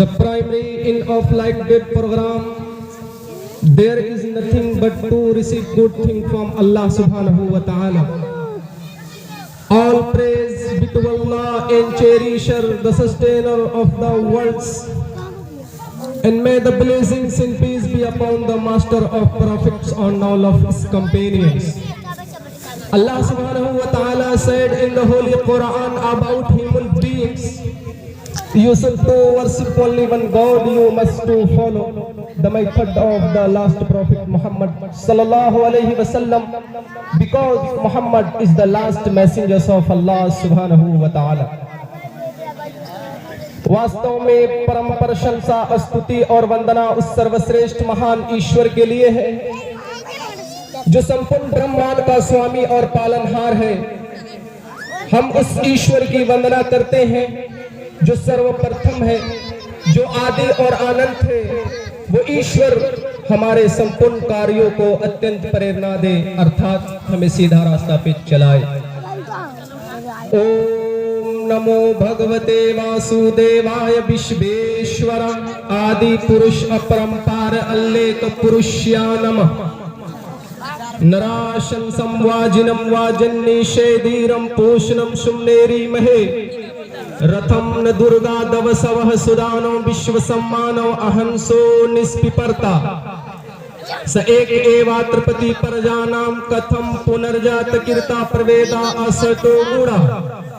The primary aim of like that program, there is nothing but to receive good thing from Allah subhanahu wa ta'ala. All praise be to Allah and cherisher, the sustainer of the worlds. And may the blessings and peace be upon the master of prophets and all of his companions. Allah subhanahu wa ta'ala said in the Holy Quran about human beings, you should to worship only one God, you must to follow the method of the last prophet Muhammad sallallahu alayhi wasallam, because Muhammad is the last messenger of Allah subhanahu wa ta'ala. वास्तव में परम प्रशंसा स्तुति और वंदना उस सर्वश्रेष्ठ महान ईश्वर के लिए है जो संपूर्ण ब्रह्मांड का स्वामी और पालनहार है। हम उस ईश्वर की वंदना करते हैं जो सर्वप्रथम है, जो आदि और अनंत है। वो ईश्वर हमारे संपूर्ण कार्यों को अत्यंत प्रेरणा दे, अर्थात हमें सीधा रास्ता पे चलाए। नमो भगवते वासुदेवाय विश्वेश्वर आदि पुरुष अपरंपार अल्लेख पुरुष्या नमः। नराशं संवाजिनं वाजन्निषेधीरं पोषणं सुम्नेरी महे रथम न दुर्गा दवसवः सुदानो विश्व सम्मानो अहंसो निष्पिपर्ता स एक एवात्रपति प्रजानां कथम पुनर्जात कीर्ता प्रवेदा असतो गुणा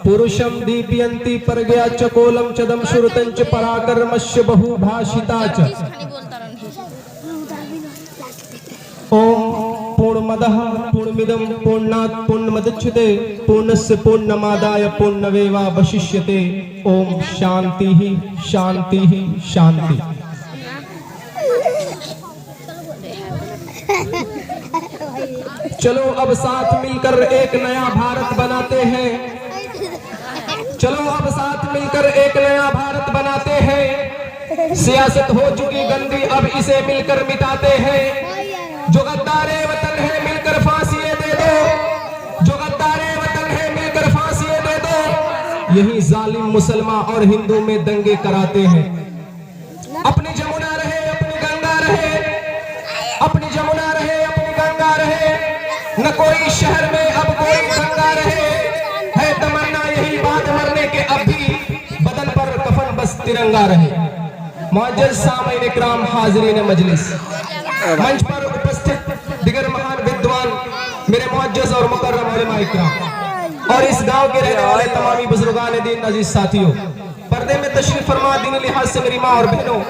पुरुषं दीपयन्ति प्रज्ञा चकोलं चदं श्रुतं च पराक्रमस्य बहुभाषिता च। ओम पूर्णमदः पूर्णमिदं पूर्णात् पूर्णमुदच्यते पूर्णस्य पूर्णमादाय पूर्णमेवावशिष्यते। ओम शांति ही शांति ही शांति। चलो अब साथ मिलकर एक नया भारत बनाते हैं। चलो अब साथ मिलकर एक नया भारत बनाते हैं। सियासत हो चुकी गंदी, अब इसे मिलकर मिटाते हैं। जो गद्दारे वतन है मिलकर फांसी दे दो, जो गद्दारे वतन है मिलकर फांसी दे दो। यही जालिम मुसलमान और हिंदू में दंगे कराते हैं। अपनी जमुना रहे अपनी गंगा रहे, अपनी जमुना रहे अपनी गंगा रहे, न कोई शहर में अब कोई गंगा रहे। है तमन्ना यही बात मरने के, अब भी बदन पर कफन बस तिरंगा रहे। मुअज्जज़ सामईन इकराम, हाज़रीन मजलिस, मंच पर उपस्थित दिगर महान विद्वान, मेरे मुअज्जज़ और मुकर्रम उलमा इकराम, और इस गांव के रहने वाले तमामी बुजुर्गान दीन अजीज साथियों, पर्दे में तशरीफ फरमा दीनी लिहाज से मेरी माँ और बहनों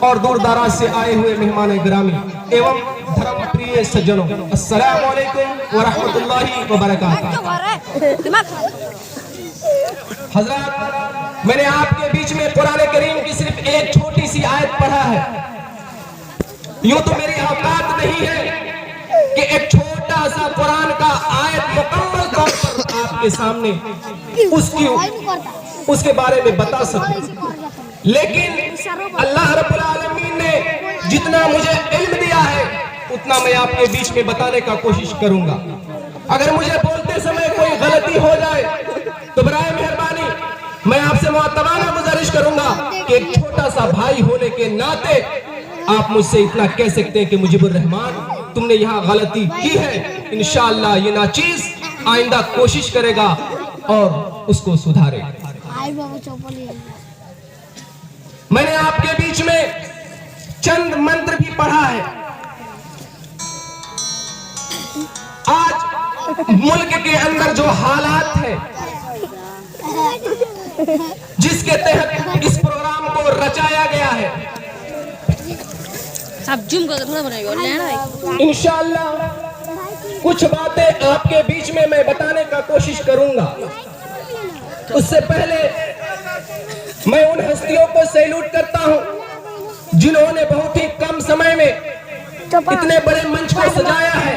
और दूर दराज से आए हुए मेहमान गिरामी एवं धर्म प्रिय सज्जनों, अस्सलामु अलैकुम व रहमतुल्लाहि व बरकातहू। हज़रात, मैंने आपके बीच में कुरान करीम की सिर्फ एक छोटी सी आयत पढ़ा है। यूं तो मेरी औकात नहीं है कि एक छोटा सा कुरान का आयत मुकम्मल तौर पर आपके सामने उसके बारे में बता सकूं, लेकिन अल्लाह रब्बुल आलमीन ने जितना मुझे इल्म दिया है उतना मैं आपके बीच में बताने का कोशिश करूंगा। अगर मुझे बोलते समय कोई गलती हो जाए तो बराए मेहरबानी मैं आपसे मुअत्तबाना गुजारिश करूंगा कि एक छोटा सा भाई होने के नाते आप मुझसे इतना कह सकते हैं कि मुजीबुर रहमान तुमने यहाँ गलती की है। इंशाअल्लाह ये नाचीज आइंदा कोशिश करेगा और उसको सुधारेगा। मैंने आपके बीच में चंद मंत्र भी पढ़ा है। आज मुल्क के अंदर जो हालात है जिसके तहत इस प्रोग्राम को रचाया गया है, आप जूम करके थोड़ा बनाइए इंशाअल्लाह कुछ बातें आपके बीच में मैं बताने का कोशिश करूंगा। उससे पहले मैं उन हस्तियों को सैल्यूट करता हूं जिन्होंने बहुत ही कम समय में इतने बड़े मंच को सजाया है।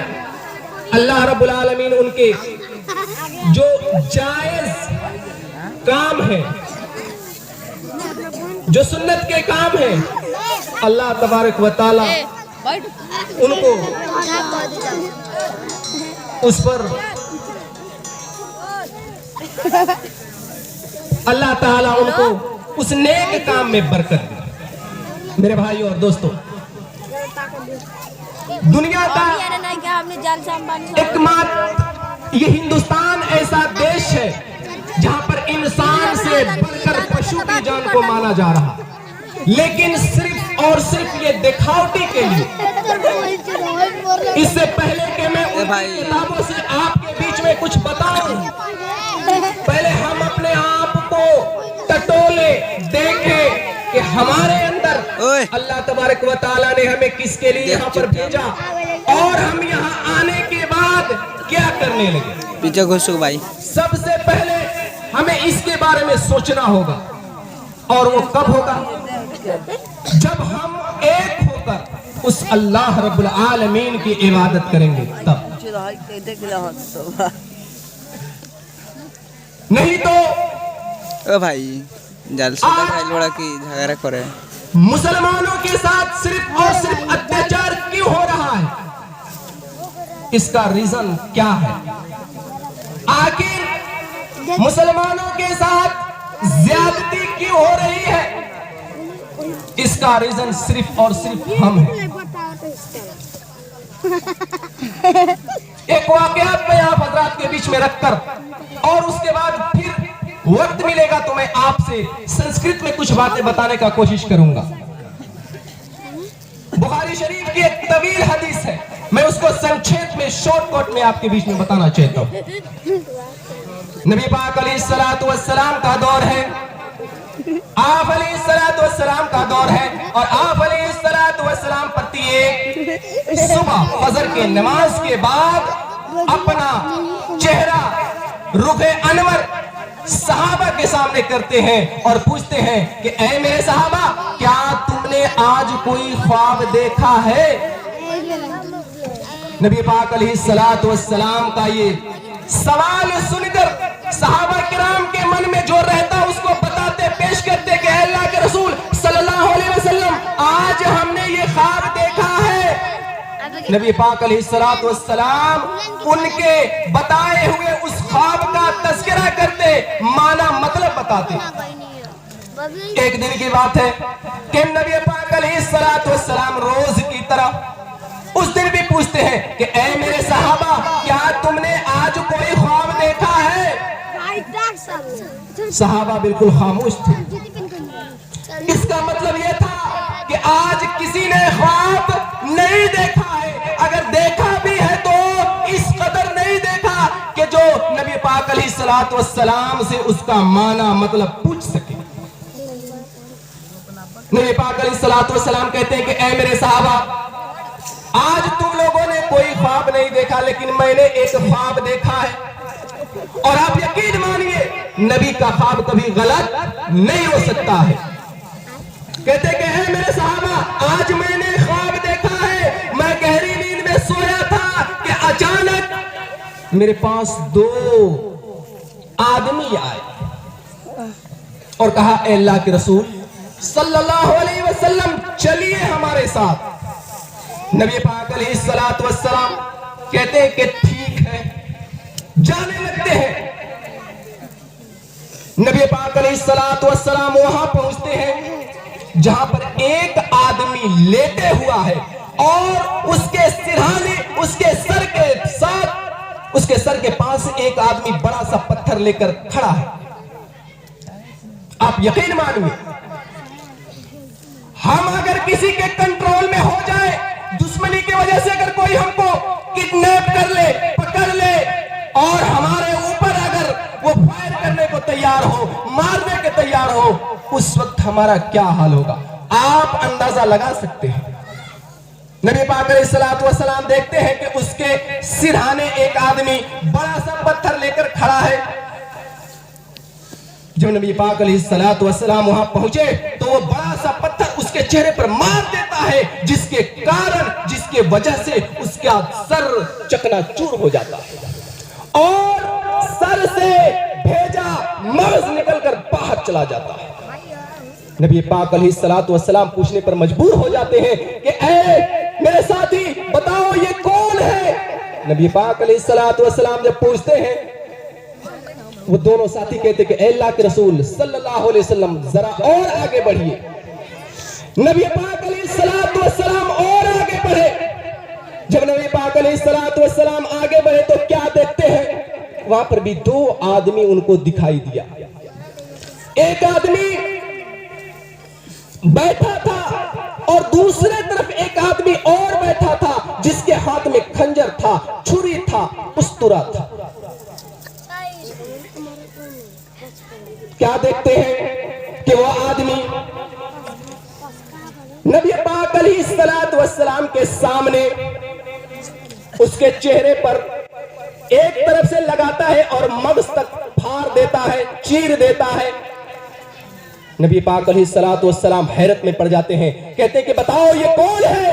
अल्लाह रब्बुल आलमीन उनके जो जायज काम है, जो सुन्नत के काम है, अल्लाह तबारक व तआला उनको उस पर अल्लाह ताला उनको उस नेक काम में बरकत दे। मेरे भाई और दोस्तों, दुनिया का एकमात्र ये हिंदुस्तान ऐसा देश है जहां पर इंसान से बढ़कर पशु की जान को माना जा रहा है, लेकिन सिर्फ और सिर्फ ये दिखावटी के लिए। इससे पहले कि मैं उन किताबों से आपके बीच में कुछ बताऊं, पहले हम अपने आप को टटोले, देखें कि हमारे अंदर अल्लाह तबारक व तआला ने हमें किसके लिए यहाँ पर भेजा और हम यहाँ आने के बाद क्या करने लगे। पीछे घुसो भाई। सबसे पहले हमें इसके बारे में सोचना होगा, और वो कब होगा? जब हम एक होकर उस अल्लाह रब्बुल आलमीन की इबादत करेंगे तब। नहीं तो ओ भाई जलसा लोड़ा की झगड़ा करे। मुसलमानों के साथ सिर्फ और सिर्फ अत्याचार क्यों हो रहा है? इसका रीजन क्या है? आखिर मुसलमानों के साथ ज्यादती क्यों हो रही है? इसका रीजन सिर्फ और सिर्फ हम हैं। एक वाकयात मैं आप हजरात के बीच में रखकर और उसके बाद फिर वक्त मिलेगा तो मैं आपसे संस्कृत में कुछ बातें बताने का कोशिश करूंगा। बुखारी शरीफ की एक तवील हदीस है, मैं उसको संक्षेप में शॉर्टकट में आपके बीच में बताना चाहता हूं। नबी पाक अलैहिस्सलातु वस्सलाम का दौर है, आप अलैहिस्सलातु वस्सलाम का दौर है, और आप अलैहिस्सलातु वस्सलाम प्रत्येक सुबह फजर के नमाज के बाद अपना चेहरा रुखे अनवर सहाबा के सामने करते हैं और पूछते हैं कि ऐ मेरे सहाबा, क्या तुमने आज कोई ख्वाब देखा है? नबी पाक अलैहिस्सलातु वस्सलाम का ये सवाल सुनकर सहाबा किराम के मन में जो रहता उसको बताते, पेश करते कि अल्लाह के रसूल सल्लल्लाहु अलैहि वसल्लम, आज हमने ये ख्वाब देखा है। नबी पाक अलैहिस्सलातु वस्सलाम उनके बताए हुए उस ख्वाब का तज़किरा करते, माना मतलब बताते। एक दिन की बात है कि नबी पाक अलैहिस्सलातु वस्सलाम रोज की तरह उस दिन भी पूछते हैं कि ऐ मेरे सहाबा, क्या तुमने आज कोई ख्वाब देखा है? सहाबा बिल्कुल खामोश थे। इसका मतलब यह था कि आज किसी ने ख्वाब नहीं देखा है, अगर देखा भी है तो इस कदर नहीं देखा कि जो नबी पाक अलैहिस्सलातु वस्सलाम से उसका माना मतलब पूछ सके। नबी पाक अलैहिस्सलातु वस्सलाम कहते हैं कि ऐ मेरे सहाबा, आज तुम लोगों ने कोई ख्वाब नहीं देखा, लेकिन मैंने एक ख्वाब देखा है, और आप यकीन मानिए नबी का ख्वाब कभी गलत नहीं हो सकता है। कहते कि है मेरे सहाबा, आज मैंने ख्वाब देखा है, मैं गहरी नींद में सोया था कि अचानक मेरे पास दो आदमी आए और कहा, ऐ अल्लाह के रसूल सल्लल्लाहु अलैहि वसल्लम, चलिए हमारे साथ। नबी पाक अलैहिस्सलातु वस्सलाम कहते हैं कि ठीक है, जाने लगते हैं। नबी पाक अलैहिस्सलातु वस्सलाम वहां पहुंचते हैं जहां पर एक आदमी लेटे हुआ है और उसके सिरहाने, उसके सर के साथ, उसके सर के पास एक आदमी बड़ा सा पत्थर लेकर खड़ा है। आप यकीन मानिए, हम अगर किसी के कंट्रोल में हो जाए, दुश्मनी की वजह से अगर कोई हमको किडनैप कर ले, पकड़ ले और हमारे ऊपर अगर वो फायर करने को तैयार हो, मारने के तैयार हो, उस वक्त हमारा क्या हाल होगा आप अंदाजा लगा सकते हैं। नबी पाक अलैहिस्सलातु वस्सलाम देखते हैं कि उसके सिरहाने एक आदमी बड़ा सा पत्थर लेकर खड़ा है। जब नबी पाक अलैहिस्सलातु वस्सलाम वहां पहुंचे तो वो बड़ा सा पत्थर उसके चेहरे पर मार देता है, जिसके कारण, जिसके वजह से उसका सर चकनाचूर हो जाता है और सर से भेजा मगज निकलकर बाहर चला जाता है। नबी पाक अलैहिस्सलातु वस्सलाम पूछने पर मजबूर हो जाते हैं कि ऐ मेरे साथी बताओ ये कौन है। नबी पाक अलैहिस्सलातु वस्सलाम जब पूछते हैं, वो दोनों साथी कहते कि अल्लाह के रसूल सल्लल्लाहु अलैहि वसल्लम जरा और आगे बढ़िए। नबी पाक अलैहिस्सलातु वस्सलाम और आगे बढ़े। जब नबी पाक अलैहिस्सलातु वस्सलाम आगे बढ़े तो क्या देखते हैं, वहां पर भी दो आदमी उनको दिखाई दिया। एक आदमी बैठा था और दूसरे तरफ एक आदमी और बैठा था, जिसके हाथ में खंजर था, छुरी था, उस्तरा था। क्या देखते हैं कि वो आदमी नबी पाक अलैहिस्सलातु वस्सलाम के सामने उसके चेहरे पर एक तरफ से लगाता है और मगज तक फाड़ देता है, चीर देता है। नबी पाक अलैहिस्सलातु वस्सलाम हैरत में पड़ जाते हैं, कहते हैं कि बताओ ये कौन है।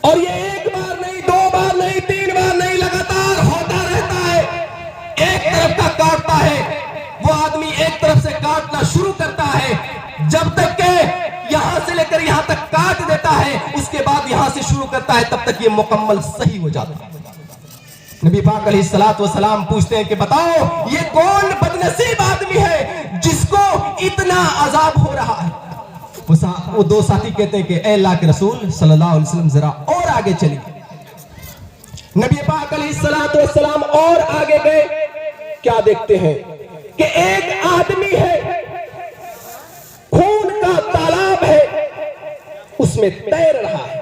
और ये एक बार नहीं, दो बार नहीं, तीन बार नहीं, लगातार होता रहता है। एक तरफ का काटता है, वो आदमी एक तरफ से काटना शुरू करता है, जब तक के यहां से लेकर यहां तक काट देता है, उसके बाद यहां से शुरू करता है, तब तक ये मुकम्मल सही हो जाता है। नबी पाक अलैहिस्सलातु वस्सलाम पूछते हैं कि बताओ ये कौन बदनसीब आदमी है जिसको इतना अजाब हो रहा है। वो दो साथी कहते हैं कि ऐ अल्लाह के रसूल सल्लल्लाहु अलैहि वसल्लम जरा और आगे चलिए। नबी पाक अलैहिस्सलातु वस्सलाम और आगे गए। क्या देखते हैं कि एक आदमी है, खून का तालाब है, उसमें तैर रहा है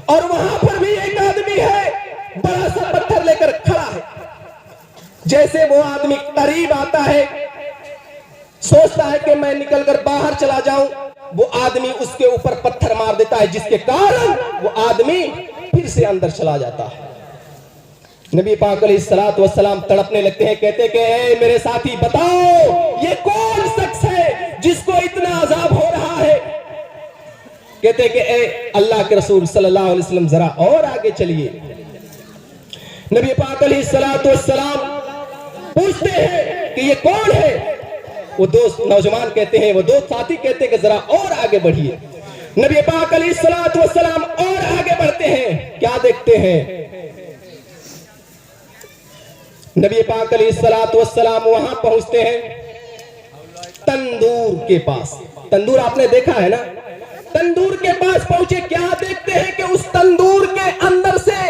और वहां पर भी एक आदमी है, बड़ा सा पत्थर लेकर खड़ा है। जैसे वो आदमी करीब आता है, सोचता है कि मैं निकलकर बाहर चला जाऊं, वो आदमी उसके ऊपर पत्थर मार देता है, जिसके कारण वो आदमी फिर से अंदर चला जाता है। नबी पाक अलैहिस्सलातु वस्सलाम तड़पने लगते हैं, कहते कि ऐ मेरे साथी बताओ ये कौन शख्स है जिसको इतना अजाब हो रहा है। कहते कि ऐ अल्लाह के रसूल सल्लल्लाहु अलैहि वसल्लम जरा और आगे चलिए। नबी पाक अलैहिस्सलातु वस्सलाम पूछते हैं कि ये कौन है। वो दो नौजवान कहते हैं, वो दो साथी कहते हैं कि जरा और आगे बढ़िए। नबी पाक अलैहिस्सलातु वस्सलाम और आगे बढ़ते हैं। क्या देखते हैं, नबी पाक अलैहिस्सलातु वस्सलाम वहां पहुंचते हैं तंदूर के पास। तंदूर आपने देखा है ना, तंदूर के पास पहुंचे। क्या देखते हैं कि उस तंदूर के अंदर से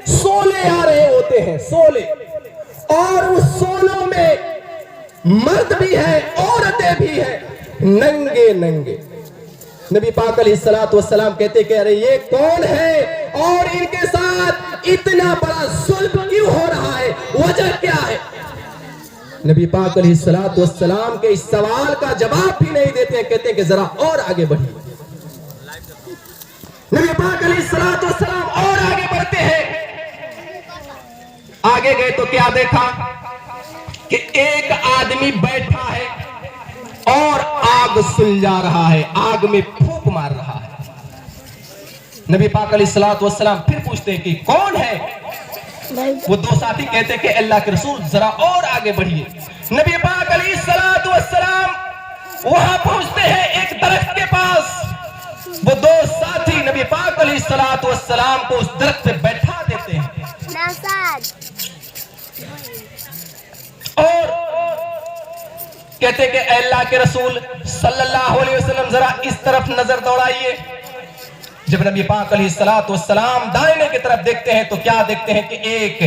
सोले आ रहे होते हैं, सोले, और उस सोलों में मर्द भी है, औरतें भी है, नंगे नंगे। नबी पाक अलैहिस्सलातु वस्सलाम कहते कि अरे ये कौन है और इनके साथ इतना बड़ा जुल्म क्यों हो रहा है, वजह क्या है। नबी पाक अलैहिस्सलातु वस्सलाम के इस सवाल का जवाब भी नहीं देते हैं, कहते हैं कि जरा और आगे बढ़िए। नबी पाक अलैहिस्सलातु वस्सलाम और आगे बढ़ते हैं। आगे गए तो क्या देखा कि एक आदमी बैठा है और आग सुलझा रहा है, आग में फूंक मार रहा है। नबी पाक अलैहिस्सलातु वस्सलाम फिर पूछते हैं कि कौन है। वो दो साथी कहते हैं कि अल्लाह के रसूल जरा और आगे बढ़िए। नबी पाक अलैहिस्सलातु वस्सलाम वहां पहुंचते हैं एक दरख्त के पास। वो दो साथी नबी पाक अलैहिस्सलातु वस्सलाम को उस दरख्त पे बैठा देते हैं और कहते कि अल्लाह के रसूल सल्लल्लाहु अलैहि वसल्लम जरा इस तरफ नजर दौड़ाइए। जब नबी पाक अलैहिस्सलातु वस्सलाम दाहिने की तरफ देखते हैं तो क्या देखते हैं कि एक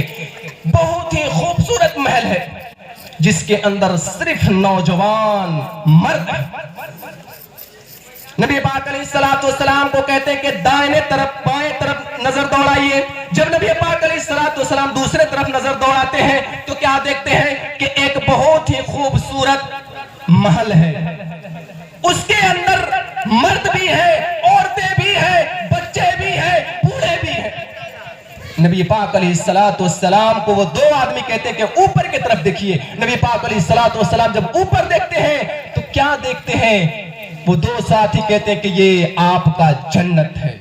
बहुत ही खूबसूरत महल है जिसके अंदर सिर्फ नौजवान मर्द है। नबी पाक अलैहिस्सलातु वस्सलाम को कहते हैं कि दाहिने तरफ बाएं तरफ नजर दौड़ाइए। जब नबी पाक अलैहिस्सलातु वस्सलाम दूसरे तरफ नजर दौड़ाते हैं तो क्या देखते हैं कि एक बहुत ही खूबसूरत महल है, उसके अंदर मर्द भी है, औरतें भी है, बच्चे भी है, बूढ़े भी है। नबी पाक अलैहिस्सलातु वस्सलाम को वो दो आदमी कहते हैं कि ऊपर की तरफ देखिए। नबी पाक अलैहिस्सलातु वस्सलाम जब ऊपर देखते हैं तो क्या देखते हैं? वो दो साथी कहते हैं कि ये आपका जन्नत है।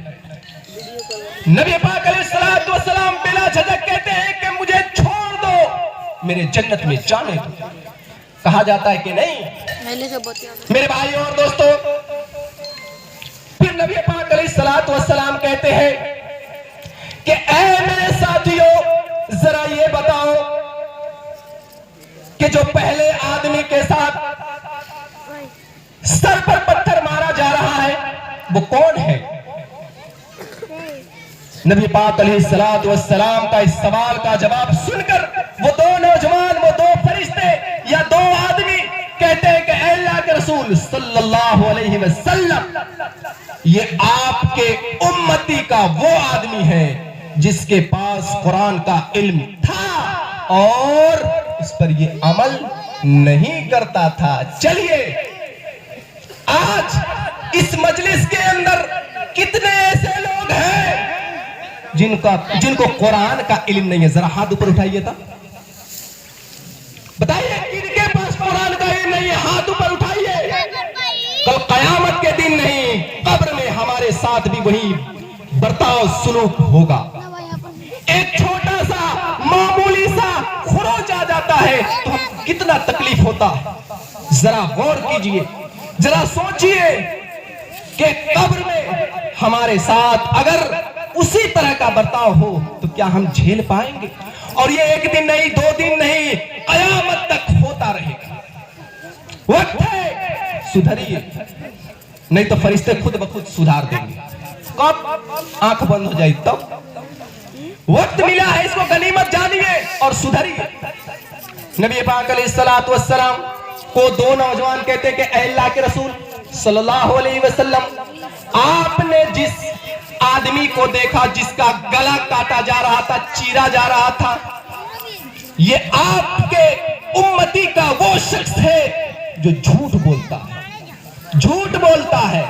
नबी पाक अलैहिस्सलातु वस्सलाम बिला झिझक कहते हैं कि मुझे छोड़ दो, मेरे जन्नत में जाने दो। कहा जाता है कि नहीं मेरे भाई और दोस्तों, फिर नबी पाक अलैहिस्सलातु वस्सलाम कहते हैं कि ऐ मेरे साथियों जरा ये बताओ कि जो पहले आदमी के साथ सर पर पत्थर मारा जा रहा है वो कौन है? नबी पाक अलैहिस्सलातु वस्सलाम का इस सवाल का जवाब सुनकर वो दो नौजवान, वो दो फरिश्ते या दो आदमी कहते हैं कि अल्लाह के रसूल सल्लल्लाहु अलैहि वसल्लम, ये आपके उम्मती का वो आदमी है जिसके पास कुरान का इल्म था और उस पर ये अमल नहीं करता था। चलिए आज इस मजलिस के अंदर कितने ऐसे लोग हैं जिनको कुरान का इल्म नहीं है? जरा हाथ ऊपर उठाइए था, बताइए किनके पास कुरान का इल्म नहीं है? हाथ ऊपर उठाइए। कल कयामत के दिन नहीं, कब्र में हमारे साथ भी वही बर्ताव सुलूक होगा। एक छोटा सा मामूली सा खरोच आ जाता है तो हम कितना तकलीफ होता है। जरा गौर कीजिए, जरा सोचिए कि कब्र में हमारे साथ अगर उसी तरह का बर्ताव हो तो क्या हम झेल पाएंगे? और ये एक दिन नहीं, दो दिन नहीं, कयामत तक होता रहेगा। वक्त है सुधरिए, नहीं तो फरिश्ते खुद ब खुद सुधार देंगे। कब? आंख बंद हो जाए तब। वक्त मिला है, इसको गनीमत जानिए और सुधरिए। नबी पाक अलैहिस्सलातु वस्सलाम को दो नौजवान कहते हैं कि अल्लाह के रसूल सल्लल्लाहु अलैहि वसल्लम, आपने जिस आदमी को देखा जिसका गला काटा जा रहा था, चीरा जा रहा था, ये आपके उम्मती का वो शख्स है जो झूठ बोलता है, झूठ बोलता है।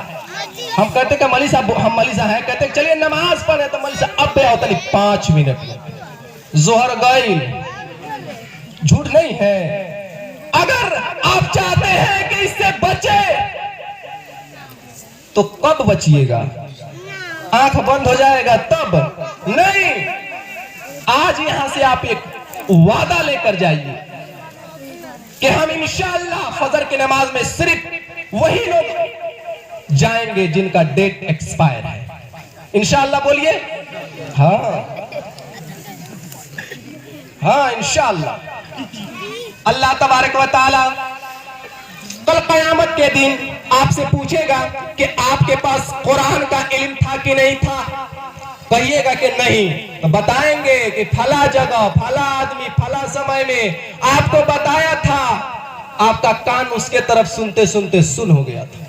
हम कहते कि मौलवी साहब, हम मौलवी साहब हैं, कहते चलिए नमाज पढ़े तो मौलवी साहब अब होता नहीं 5 मिनट में जोहर गई। झूठ नहीं है। अगर आप चाहते हैं कि इससे बचे तो कब बचिएगा? आंख बंद हो जाएगा तब नहीं। आज यहां से आप एक वादा लेकर जाइए कि हम इंशाअल्लाह फजर की नमाज में सिर्फ वही लोग जाएंगे जिनका डेट एक्सपायर है। इंशाअल्लाह बोलिए। हाँ इंशाअल्लाह। अल्लाह तबारक व तआला कल कयामत के दिन आपसे पूछेगा कि आपके पास कुरान का इल्म था कि नहीं था। कहिएगा कि नहीं, तो बताएंगे कि फला जगह, फला आदमी, फला समय में आपको बताया था, आपका कान उसके तरफ सुनते सुनते सुन हो गया था।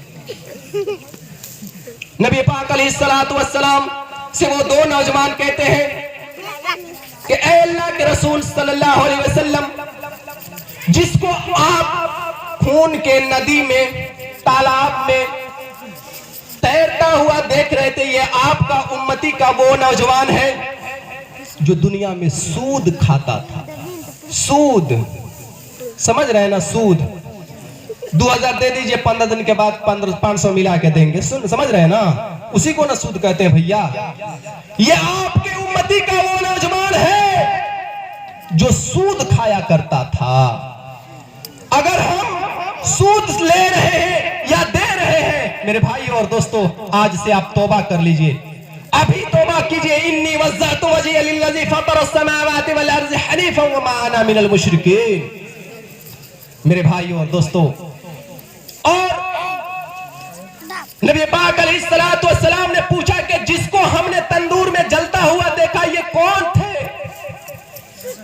नबी पाक अलैहिस्सलातु वस्सलाम से वो दो नौजवान कहते हैं कि ऐ अल्लाह के रसूल सल्लल्लाहु अलैहि वसल्लम, जिसको आप खून के नदी में, तालाब में तैरता हुआ देख रहे थे, ये आपका उम्मती का वो नौजवान है जो दुनिया में सूद खाता था। सूद समझ रहे हैं ना? सूद 2000 दे दीजिए, 15 दिन के बाद 500 मिला के देंगे। समझ रहे हैं ना? उसी को ना सूद कहते हैं भैया। ये आपके उम्मती का वो नौजवान है जो सूद खाया करता था। अगर हम सूद ले रहे हैं या दे रहे हैं, मेरे भाई और दोस्तों, आज से आप तौबा कर लीजिए, अभी तौबा कीजिए। इन्नी वज़्ज़अतु वजहिया लिल्लज़ी फ़तरस समावाति वल अर्ज़ हनीफ़न व मा अना मिनल मुशरिकीन। मेरे भाइयों और दोस्तों, और नबी पाक अलैहिस्सलातु वस्सलाम ने पूछा कि जिसको हमने तंदूर में जलता हुआ देखा ये कौन थे?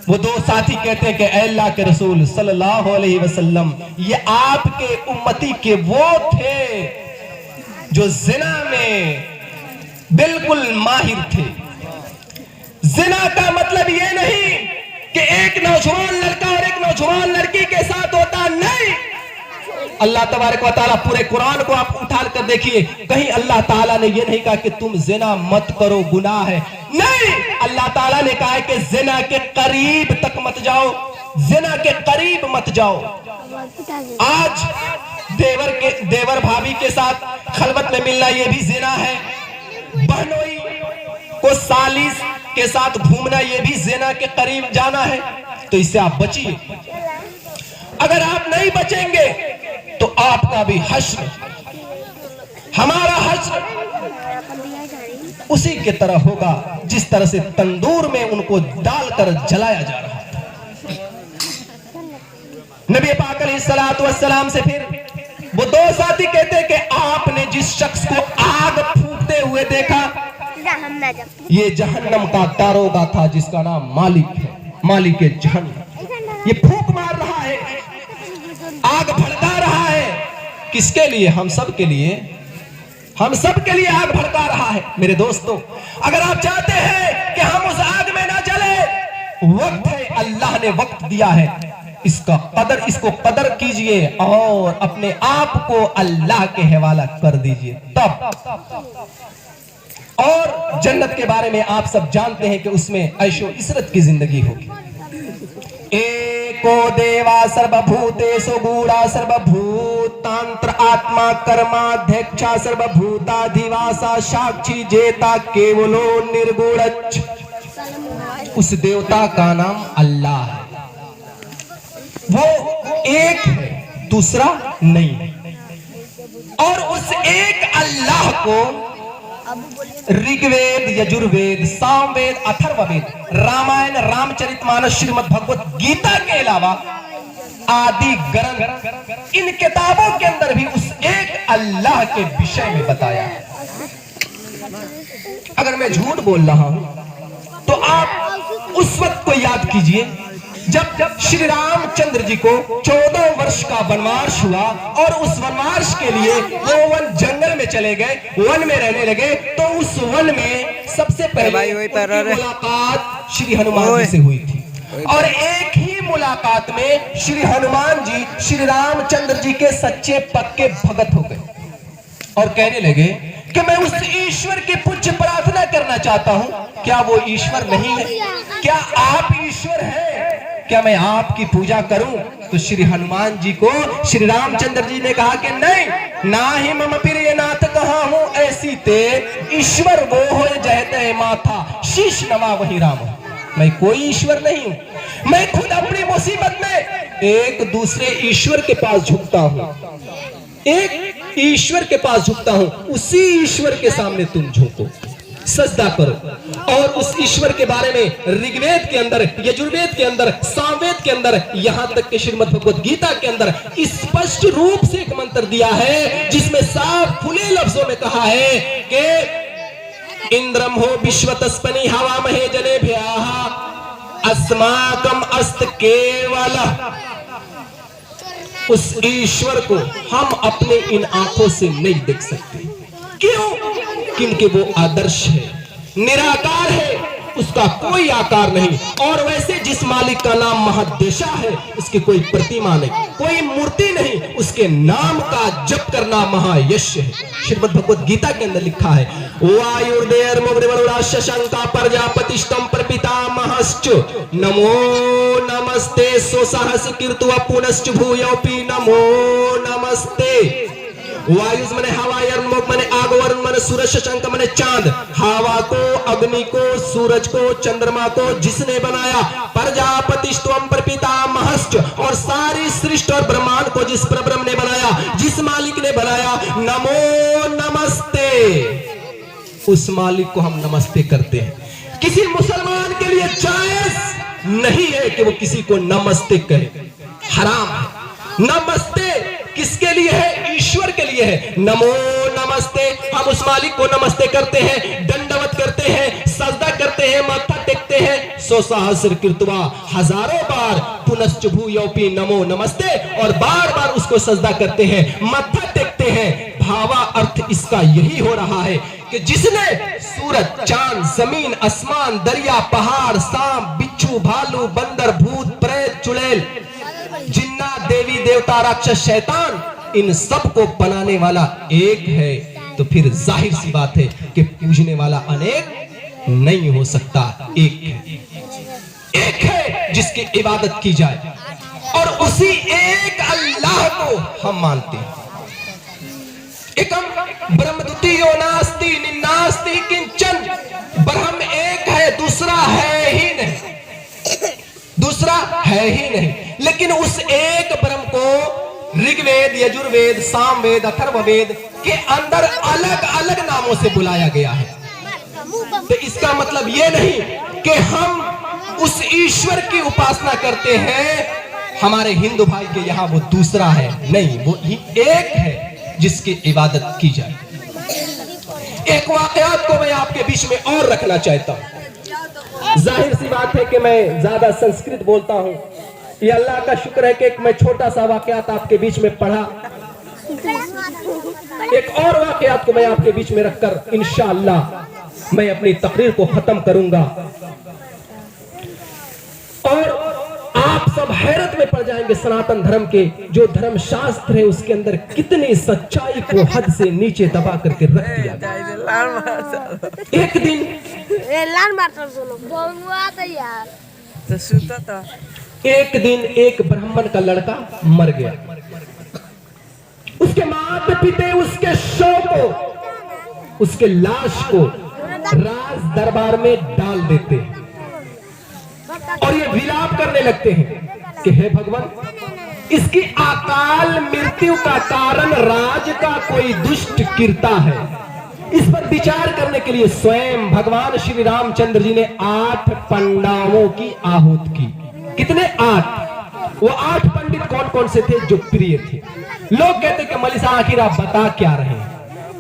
वो दो साथी कहते हैं कि ऐ अल्लाह के रसूल सल्लल्लाहु अलैहि वसल्लम, ये आपके उम्मती के वो थे जो जिना में बिल्कुल माहिर थे। जिना का मतलब ये नहीं कि एक नौजवान लड़का और एक नौजवान लड़की के साथ होता, नहीं। अल्लाह तबारक व तआला पूरे कुरान को आप उठा कर देखिए, कहीं अल्लाह ताला ने ये नहीं कहा कि तुम जिना मत करो, गुनाह है। नहीं, अल्लाह ताला ने कहा है कि जिना के करीब तक मत जाओ, जिना के करीब मत जाओ। आज देवर भाभी के साथ खलवत में मिलना ये भी जिना है। बहनोई को सालिस के साथ घूमना ये भी जिना के करीब जाना है। तो इससे आप बचिए। अगर आप नहीं बचेंगे तो आपका भी हश्र, हमारा हश्र उसी के तरह होगा जिस तरह से तंदूर में उनको डालकर जलाया जा रहा था। नबी पाक अलैहिस्सलातु वस्सलाम से फिर वो दो साथी कहते कि आपने जिस शख्स को आग फूकते हुए देखा, ये जहन्नम का दारोगा था जिसका नाम मालिक है, मालिक जहन्नम। ये फूंक मार रहा है, आग भड़का रहा है। किसके लिए? हम सब के लिए, हम सब के लिए आग भड़का रहा है। मेरे दोस्तों, अगर आप चाहते हैं कि हम उस आग में ना जले, वक्त है, अल्लाह ने वक्त दिया है, इसका कदर, इसको कदर कीजिए और अपने आप को अल्लाह के हवाला कर दीजिए तब। और जन्नत के बारे में आप सब जानते हैं कि उसमें ऐशो इशरत की जिंदगी होगी। एको देवा सर्वभूतेषु गूढ़ा सर्वभूतांतर आत्मा कर्माध्यक्षा सर्वभूताधिवासा साक्षी जेता केवलो निर्गुणच्छ। उस देवता का नाम अल्लाह है। वो एक है, दूसरा नहीं। और उस एक अल्लाह को ऋग्वेद, यजुर्वेद, सामवेद, अथर्ववेद, रामायण, रामचरितमानस, श्रीमद् भगवत गीता के अलावा आदि ग्रंथ, इन किताबों के अंदर भी उस एक अल्लाह के विषय में बताया है। अगर मैं झूठ बोल रहा हूं तो आप उस वक्त को याद कीजिए जब श्री रामचंद्र जी को 14 वर्ष का वनवास हुआ और उस वनवास के लिए वो वन जंगल में चले गए, वन में रहने लगे। तो उस वन में सबसे पहले मुलाकात श्री हनुमान जी से हुई थी और एक ही मुलाकात में श्री हनुमान जी श्री रामचंद्र जी के सच्चे पक्के भगत हो गए और कहने लगे कि मैं उस ईश्वर की पूज्य प्रार्थना करना चाहता हूं। क्या वो ईश्वर नहीं है? क्या आप ईश्वर हैं? क्या मैं आपकी पूजा करूं? तो श्री हनुमान जी को श्री रामचंद्र जी ने कहा कि नहीं, ना ही मम प्रिय नाथ कहा हूं ऐसी ते ईश्वर वो हो जहते माथा शीश नवा वही राम। मैं कोई ईश्वर नहीं हूं, मैं खुद अपनी मुसीबत में एक दूसरे ईश्वर के पास झुकता हूं, एक ईश्वर के पास झुकता हूं। उसी ईश्वर के सामने तुम झुको, सजदा करो। और उस ईश्वर के बारे में ऋग्वेद के अंदर, यजुर्वेद के अंदर, सामवेद के अंदर, यहां तक कि श्रीमद् भगवत गीता के अंदर स्पष्ट रूप से एक मंत्र दिया है जिसमें साफ खुले लफ्जों में कहा है कि इंद्रम हो विश्वतस्पनि हवा महे जने भ्याहा अस्माकम अस्त केवल। उस ईश्वर को हम अपने इन आंखों से नहीं देख सकते। क्यों? क्योंकि वो आदर्श है, निराकार है, उसका कोई आकार नहीं। और वैसे जिस मालिक का नाम महादेशा है, उसकी कोई प्रतिमा नहीं, कोई मूर्ति नहीं, उसके नाम का जप करना महायश है। श्रीमद् भगवत गीता के अंदर लिखा है वायुर्देर्मुग्धवरुणाशंका प्रजापतिष्टम प्रपितामहश्च नमो नमस्ते स्वसहस कीर्त्वा पुनश्च भूयोऽपि नमो नमस्ते। वायुज मने हवा, यर्मुख मने आग, वरुण मने सूरज, शशंक मने चांद। हवा को, अग्नि को, सूरज को, चंद्रमा को जिसने बनाया, प्रजापतिस्त्वम प्रपितामहश्च, और सारी सृष्टि और ब्रह्मांड को जिस परब्रह्म ने बनाया, जिस मालिक ने बनाया, नमो नमस्ते। उस मालिक को हम नमस्ते करते हैं। किसी मुसलमान के लिए जायज नहीं है कि वो किसी को नमस्ते करे, हराम है। नमस्ते किसके लिए है? ईश्वर के लिए है। नमो नमस्ते, हम उस मालिक को नमस्ते करते हैं, दंडवत करते हैं, सजदा करते हैं, माथा टेकते हैं। 100 सहस्र कृत्वा, हजारों बार पुनश्च भूयोपि नमो नमस्ते, और बार बार उसको सजदा करते हैं, माथा टेकते हैं। भावा अर्थ इसका यही हो रहा है कि जिसने सूरज, चांद, जमीन, आसमान, दरिया, पहाड़, सांप, बिच्छू, भालू, बंदर, भूत, प्रेत, चुड़ैल, जिन्ना, देवी देवता, राक्षस, शैतान, इन सब को बनाने वाला एक है, तो फिर जाहिर सी बात है कि पूजने वाला अनेक नहीं हो सकता, एक है जिसकी इबादत की जाए, और उसी एक अल्लाह को हम मानते हैं। एकम ब्रह्मद्वितीयो नास्ति निन्नास्ति किंचन, ब्रह्म एक है, दूसरा है ही नहीं, दूसरा है ही नहीं। लेकिन उस एक ब्रह्म को ऋग्वेद, यजुर्वेद, सामवेद, अथर्ववेद के अंदर अलग अलग नामों से बुलाया गया है। तो इसका मतलब यह नहीं कि हम उस ईश्वर की उपासना करते हैं, हमारे हिंदू भाई के यहाँ वो दूसरा है, नहीं, वो ही एक है जिसकी इबादत की जाए। एक वाकयात को मैं आपके बीच में और रखना चाहता हूं। जाहिर सी बात है कि मैं ज्यादा संस्कृत बोलता हूं, ये अल्लाह का शुक्र है कि एक मैं छोटा सा वाकयात आपके बीच में पढ़ा। एक और वाकयात को मैं आपके बीच में रखकर इंशाअल्लाह मैं अपनी तकरीर को खत्म करूंगा, और आप सब हैरत में पड़ जाएंगे सनातन धर्म के जो धर्म शास्त्र है उसके अंदर कितनी सच्चाई को हद से नीचे दबा करके रख दिया। एक दिन एक दिन एक ब्राह्मण का लड़का मर गया। उसके माता पिता उसके शव को, उसके लाश को राज दरबार में डाल देते हैं और ये विलाप करने लगते हैं कि हे भगवान, इसकी अकाल मृत्यु का कारण राज का कोई दुष्ट किरता है। इस पर विचार करने के लिए स्वयं भगवान श्री रामचंद्र जी ने 8 पंडाओं की आहूत की। कितने? 8। वो 8 पंडित कौन कौन से थे जो प्रिय थे? लोग कहते कि मलिसा आखिर आप बता क्या रहे हैं,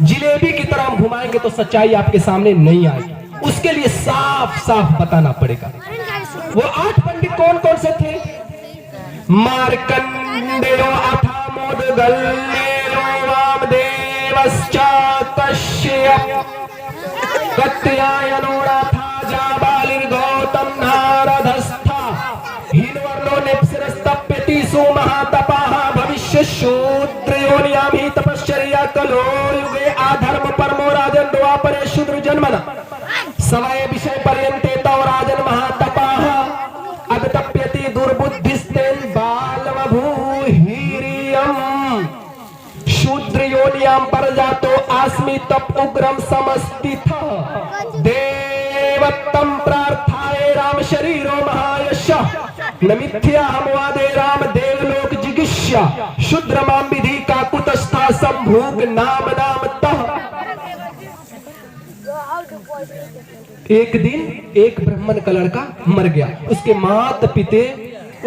जिलेबी की तरह हम घुमाएंगे तो सच्चाई आपके सामने नहीं आएगी, उसके लिए साफ साफ बताना पड़ेगा। वो 8 पंडित कौन कौन से थे? मार्कंडेयो अथा मोदगल्लेयो वामदेवश्च कश्यप कात्यायनो नाथा जाबालिर्गौतम नारदस्था हिनवर्णो नेप्सिरस्तप्यति सुमहातपः भविष्य शूद्रयोनियां हि तपश्चर्या कलो युगे आधर्म परमो राजन द्वापरे शूद्र जन्मना समय विषय पर्यन्ते तव राजन महातपः अदतप्यति दुर्बुद्धिस्तेन बालवभूहिरियम् शूद्र योनियां परजातो आस्मि तप उग्रम समस्तिथः देवत्तम प्रार्थाये राम शरीरो महायशः न मिथ्या हम वादे राम देवलोक जिगिष्या शूद्र मां विधि का कुतस्था संभूग नाम नामतः। एक दिन एक ब्राह्मण का लड़का मर गया। उसके माता पिता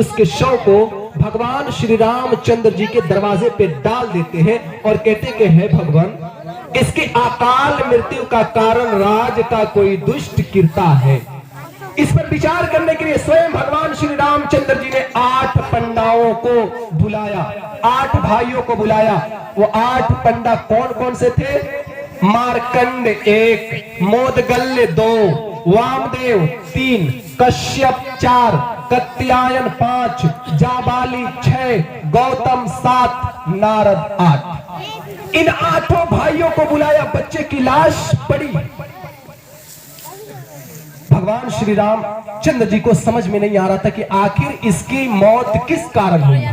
उसके शव को भगवान श्री रामचंद्र जी के दरवाजे पे डाल देते हैं और कहते कि हे भगवान, इसकी अकाल मृत्यु का कारण राज का कोई दुष्ट किरता है। इस पर विचार करने के लिए स्वयं भगवान श्री रामचंद्र जी ने 8 पंडाओं को बुलाया, 8 भाइयों को बुलाया। वो 8 पंडा कौन कौन से थे? मार्कंड 1, मोदगल्य 2, वामदेव 3, कश्यप 4, कात्यायन 5, जाबाली 6, गौतम 7, नारद 8। इन 8 भाइयों को बुलाया। बच्चे की लाश पड़ी। भगवान श्री रामचंद्र जी को समझ में नहीं आ रहा था कि आखिर इसकी मौत किस कारण हुई है।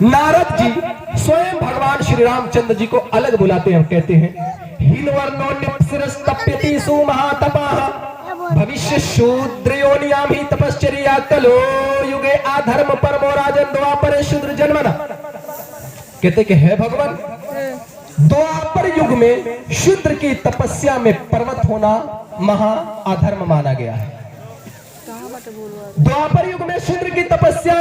नारद जी स्वयं भगवान श्री रामचंद्र जी को अलग बुलाते हैं और कहते हैं हिनवर्णो निप्सिरस्तप्यति सुमहातपः भविष्य शूद्रयोनियां हि तपश्चर्या कलो युगे आधर्म परमो राजन द्वापरे शूद्र जन्मना। कहते कि हे भगवान, द्वापर युग में शूद्र की तपस्या में पर्वत होना महा अधर्म माना गया है। द्वापर युग में शूद्र की तपस्या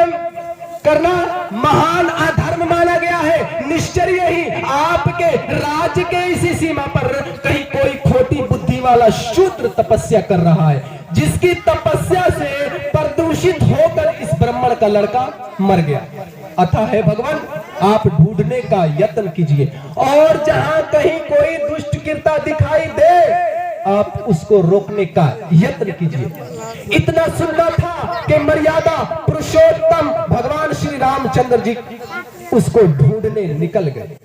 करना महान अधर्म माना गया है। निश्चय ही आपके राज्य के इसी सीमा पर कहीं कोई खोटी बुद्धि वाला शूद्र तपस्या कर रहा है, जिसकी तपस्या से प्रदूषित होकर इस ब्राह्मण का लड़का मर गया। अतः है भगवान, आप ढूंढने का यत्न कीजिए, और जहां कहीं कोई दुष्टकृत्य दिखाई दे आप उसको रोकने का यत्न कीजिए। इतना सुंदर था कि मर्यादा पुरुषोत्तम भगवान श्री रामचंद्र जी उसको ढूंढने निकल गए।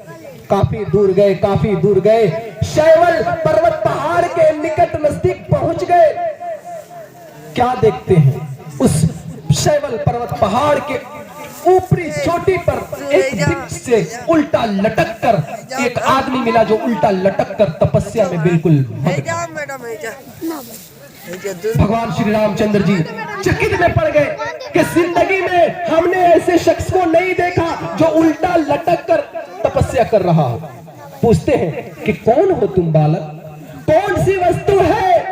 काफी दूर गए, काफी दूर गए, शैवल पर्वत पहाड़ के निकट नजदीक पहुंच गए। क्या देखते हैं, उस शैवल पर्वत पहाड़ के ऊपरी चोटी पर एक वृक्ष से उल्टा लटक कर एक आदमी मिला, जो उल्टा लटक कर तपस्या में बिल्कुल भगवान श्री रामचंद्र जी चकित में पड़ गए कि जिंदगी में हमने ऐसे शख्स को नहीं देखा जो उल्टा लटक कर तपस्या कर रहा हो। पूछते हैं कि कौन हो तुम बालक, कौन सी वस्तु है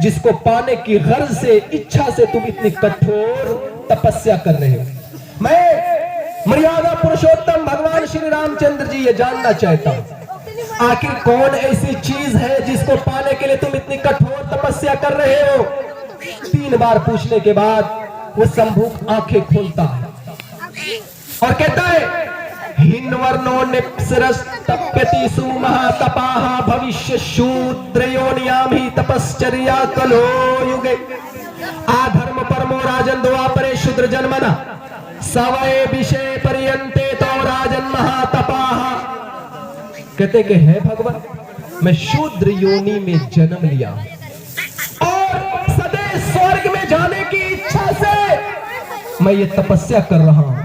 जिसको पाने की गर्ज से, इच्छा से तुम इतनी कठोर तपस्या कर रहे हो। मैं मर्यादा पुरुषोत्तम भगवान श्री रामचंद्र जी ये जानना चाहता हूं, आखिर कौन ऐसी चीज है जिसको पाने के लिए तुम इतनी कठोर तपस्या कर रहे हो। 3 बार पूछने के बाद वो शंभुक आंखें खोलता है और कहता है, हिन्वर्णो निप्सरस तप्यति सुमहातपाः भविष्य शूद्रयोनियां हि तपश्चर्या कलो युगे आधर्म परमो राजन द्वापरे शूद्र जन्मना सवय विषय पर्यंते तो राजन महातपाः। कहते कि है भगवान, मैं शूद्र योनि में जन्म लिया और सदैव स्वर्ग में जाने की इच्छा से मैं ये तपस्या कर रहा हूं।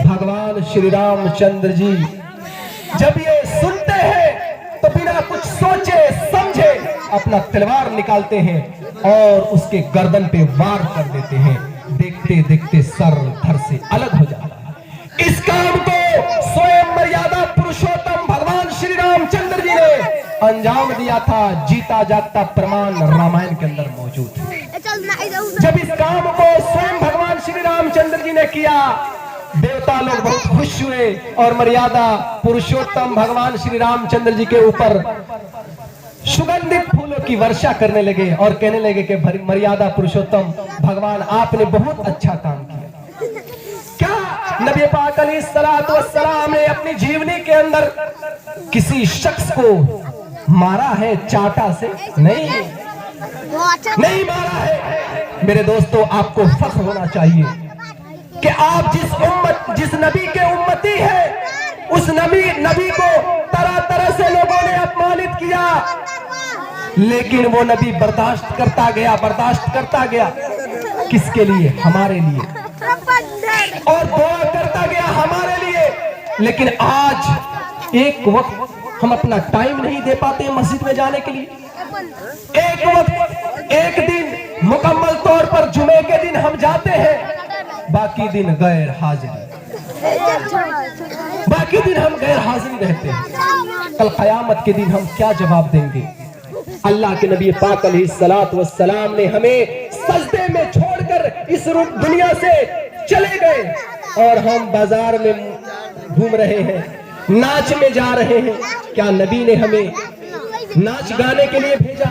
भगवान श्री रामचंद्र जी जब ये सुनते हैं तो बिना कुछ सोचे समझे अपना तलवार निकालते हैं और उसके गर्दन पे वार कर देते हैं। देखते देखते सर धड़ से अलग हो जाता है। इस काम को स्वयं मर्यादा पुरुषोत्तम भगवान श्री रामचंद्र जी ने अंजाम दिया था। जीता जागता प्रमाण रामायण के अंदर मौजूद है। जब इस काम को स्वयं भगवान श्री रामचंद्र जी ने किया, देवता लोग बहुत खुश हुए और मर्यादा पुरुषोत्तम भगवान श्री रामचंद्र जी के ऊपर सुगंधित फूलों की वर्षा करने लगे और कहने लगे कि मर्यादा पुरुषोत्तम भगवान, आपने बहुत अच्छा काम किया। क्या नबी पाक अलैहिस्सलातु वस्सलाम ने अपनी जीवनी के अंदर किसी शख्स को मारा है चाटा से? नहीं मारा है। मेरे दोस्तों, आपको फख्र होना चाहिए कि आप जिस नबी के उम्मती है, उस नबी को तरह तरह से लोगों ने अपमानित किया, लेकिन वो नबी बर्दाश्त करता गया। किसके लिए? हमारे लिए, और दुआ करता गया हमारे लिए। लेकिन आज एक वक्त हम अपना टाइम नहीं दे पाते मस्जिद में जाने के लिए। एक वक्त, एक दिन मुकम्मल तौर पर जुमे के दिन हम जाते हैं, बाकी दिन गैर हाजिरी, बाकी दिन हम गैर हाजिरी रहते हैं। कल क़यामत के दिन हम क्या जवाब देंगे? अल्लाह के नबी पाक अलैहिस्सलातु वस्सलाम ने हमें सजदे में छोड़कर इस दुनिया से चले गए और हम बाजार में घूम रहे हैं, नाच में जा रहे हैं। क्या नबी ने हमें नाच गाने के लिए भेजा,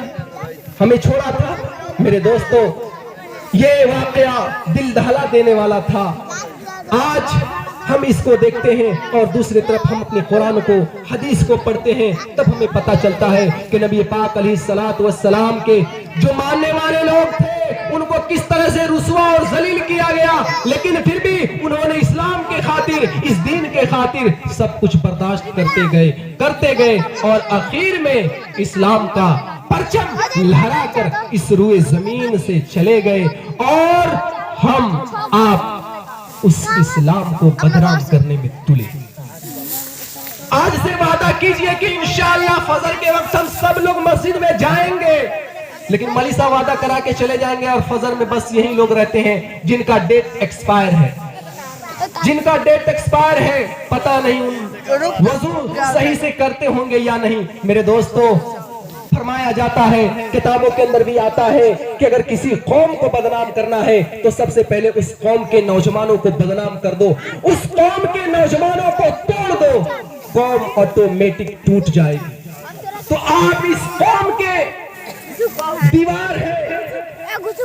हमें छोड़ा था? मेरे दोस्तों, ये वाकया दिल दहला देने वाला था। आज हम इसको देखते हैं और दूसरी तरफ हम अपने कुरान को, हदीस को पढ़ते हैं, तब हमें पता चलता है कि नबी पाक अलैहिस्सलातु वस्सलाम के जो मानने वाले लोग थे उनको किस तरह से रुसवा और जलील किया गया, लेकिन फिर भी उन्होंने इस्लाम के खातिर, इस दीन के खातिर सब कुछ बर्दाश्त करते गए और आखिर में इस्लाम का परचम लहराकर इस रूए जमीन से चले गए और आप उस इस्लाम को बदनाम करने में तुले। आज से वादा कीजिए कि इंशाअल्लाह फजर के वक्त हम सब लोग मस्जिद में जाएंगे, लेकिन मौलवी वादा करा के चले जाएंगे और फजर में बस यही लोग रहते हैं जिनका डेट एक्सपायर है, पता नहीं वजू सही से करते होंगे या नहीं। मेरे दोस्तों, फरमाया बताया जाता है, किताबों के अंदर भी आता है कि अगर किसी कौम को बदनाम करना है तो सबसे पहले उस कौम के नौजवानों को बदनाम कर दो, उस कौम के नौजवानों को तोड़ दो, कौम ऑटोमेटिक टूट जाएगी। तो आप इस कौम के दीवार है।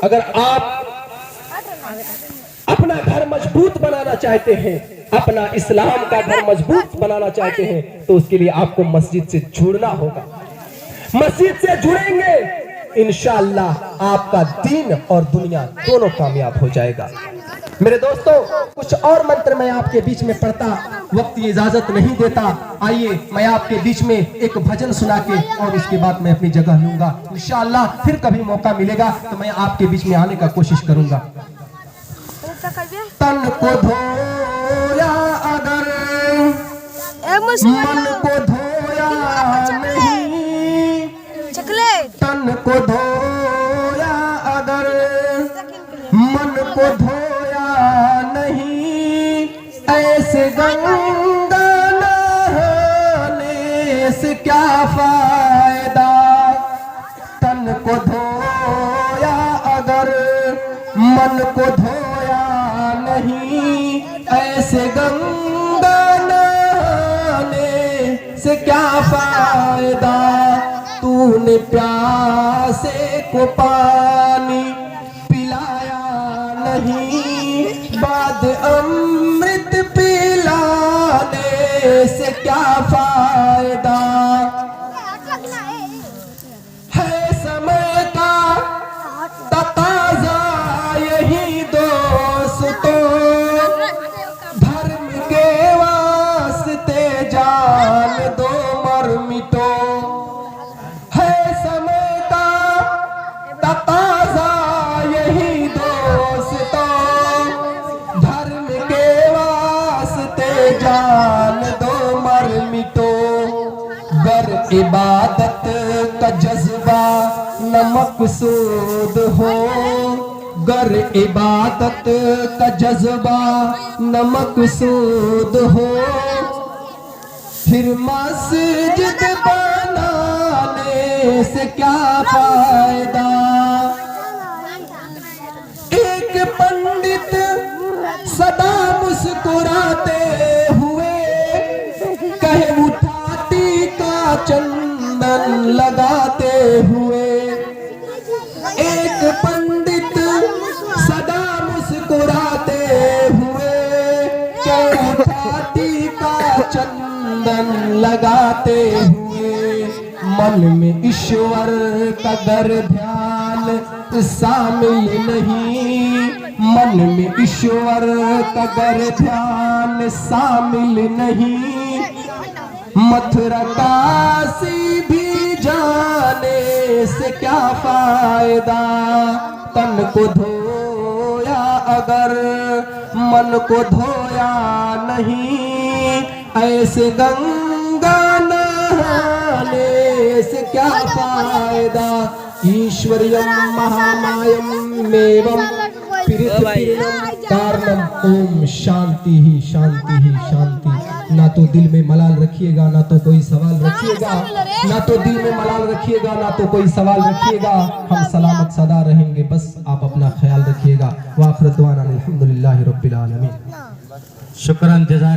अगर आप अपना घर मजबूत बनाना चाहते हैं, अपना इस्लाम का घर मजबूत बनाना चाहते हैं, तो उसके लिए आपको मस्जिद से जुड़ना होगा। मस्जिद से जुड़ेंगे इंशाअल्लाह आपका दीन और दुनिया दोनों कामयाब हो जाएगा। मेरे दोस्तों, कुछ और मंत्र मैं आपके बीच में पढ़ता, वक्त की इजाजत नहीं देता। आइए मैं आपके बीच में एक भजन सुना के और उसके बाद मैं अपनी जगह लूंगा। इंशाअल्लाह फिर कभी मौका मिलेगा तो मैं आपके बीच में आने का कोशिश करूंगा। तन को धोया अगर मन को धोया नहीं, तन को धोया अगर मन को धोया नहीं, ऐसे गंगा नहाने से क्या फायदा। तन को धोया अगर मन को धोया नहीं, ऐसे गंगा नहाने से क्या फायदा। तूने प्यासे को पानी पिलाया नहीं, बाद अमृत पिलाने से क्या फायदा। है समय का तकाजा यही दोस्तों, धर्म के वास्ते जान दो मर मिटो। है समय का तकाजा यही दोस्तों, धर्म के वास्ते जान दो मर मिटो। गर इबादत का जज्बा न मकसूद हो, गर इबादत का जज्बा न मकसूद हो, फिर मस्जिद बनाने से क्या फायदा। एक पंडित सदा मुस्कुराते हुए कहे उठाती का चंदन लगाते हुए। एक पंडित सदा मुस्कुराते हुए कहे उठाती का चंदन लगाते हुए। मन में ईश्वर का गर ध्यान शामिल नहीं, मन में ईश्वर का गर ध्यान शामिल नहीं। मथुरा काशी भी जाने से क्या फायदा। तन को धोया अगर मन को धोया नहीं, ऐसे गंगा नहाने से क्या फायदा। ईश्वरियम महामायमेवं पृथ्वीरम कारणम। ओम शांति ही शांति ही शांति। ना तो दिल में मलाल रखिएगा, ना तो कोई सवाल रखिएगा, ना तो दिल में मलाल रखिएगा, ना तो कोई सवाल रखिएगा। हम सलामत सदा रहेंगे, बस आप अपना ख्याल रखिएगा। वाखिर दुआना अल्हम्दुलिल्लाहि रब्बिल आलमीन। शुक्रान जज़ाक।